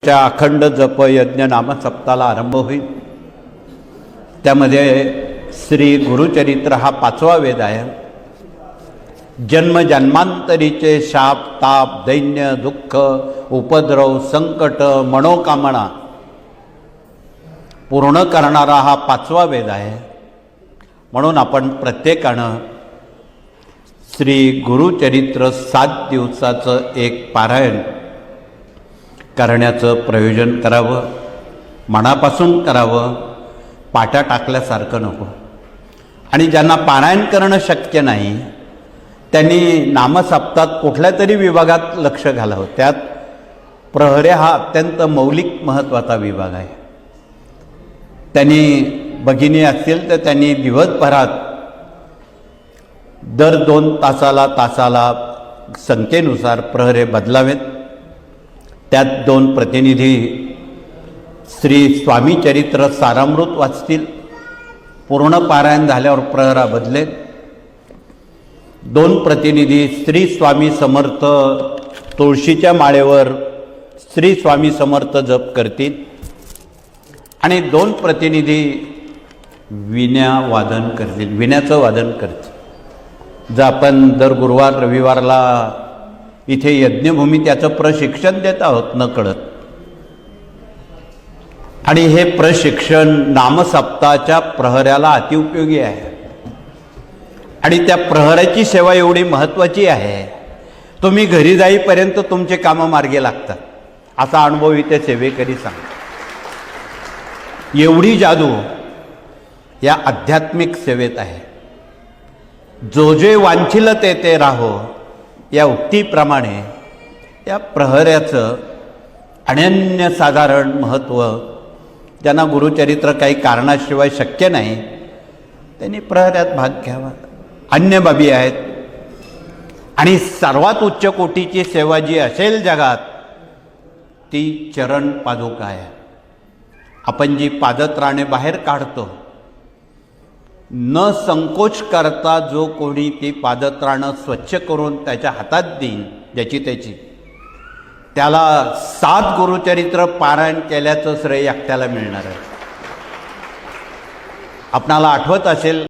च्या अखंड जप यज्ञ नामसप्ताला आरंभ होईल। त्यामध्ये श्री गुरुचरित्र हा 5वा वेद आहे। जन्म जन्मांतरीचे शाप ताप दैन्य दुःख उपद्रव संकट मनोकामना पूर्ण करणारा हा 5वा वेद आहे। म्हणून आपण प्रत्येकानं श्री गुरुचरित्र 7 दिवसाचं एक पारायण करण्याचं प्रयोजन करावं, मनापासून करावं, पाट्या टाकल्यासारखं नको। आणि ज्यांना पारायण करणं शक्य नाही त्यांनी नामसप्तात कुठल्या तरी विभागात लक्ष घालावं। त्यात प्रहरे हा अत्यंत मौलिक महत्त्वाचा विभाग आहे। त्यांनी भगिनी असतील तर त्यांनी दिवसभरात दर 2 तासाला संख्येनुसार प्रहरे बदलावेत। त्यात 2 प्रतिनिधी श्री स्वामी चरित्र सारामृत वाचतील। पूर्ण पारायण झाल्यावर प्रहरा बदलेत। 2 प्रतिनिधी श्री स्वामी समर्थ तुळशीच्या माळेवर श्री स्वामी समर्थ जप करतील आणि 2 प्रतिनिधी विण्या वादन करतील, विण्याचं वादन करतील। जर आपण दर गुरुवार रविवारला इथे यज्ञभूमी त्याचं प्रशिक्षण देत आहोत नकळत, आणि हे प्रशिक्षण नामसप्ताच्या प्रहऱ्याला अतिउपयोगी आहे। आणि त्या प्रहराची सेवा एवढी महत्त्वाची आहे, तुम्ही घरी जाईपर्यंत तुमचे कामं मार्गी लागतात, असा अनुभव इथे सेवेकरी सांगतात। एवढी जादू या आध्यात्मिक सेवेत आहे। जो जे वांछिल ते राहो या उक्तीप्रमाणे या प्रहऱ्याचं अनन्यसाधारण महत्त्व, ज्यांना गुरुचरित्र काही कारणाशिवाय शक्य नाही त्यांनी प्रहऱ्यात भाग घ्यावा। अन्य बाबी आहेत। आणि सर्वात उच्च कोटीची सेवा जी असेल जगात ती चरण पादुका आहे। आपण जी पादत्राणे बाहेर काढतो, न संकोच करता जो कोणी ती पादत्राणं स्वच्छ करून त्याच्या हातात देईन ज्याची त्याची, त्याला 7 गुरुचरित्र पारायण केल्याचं श्रेय एकट्याला मिळणार आहे। आपणाला आठवत असेल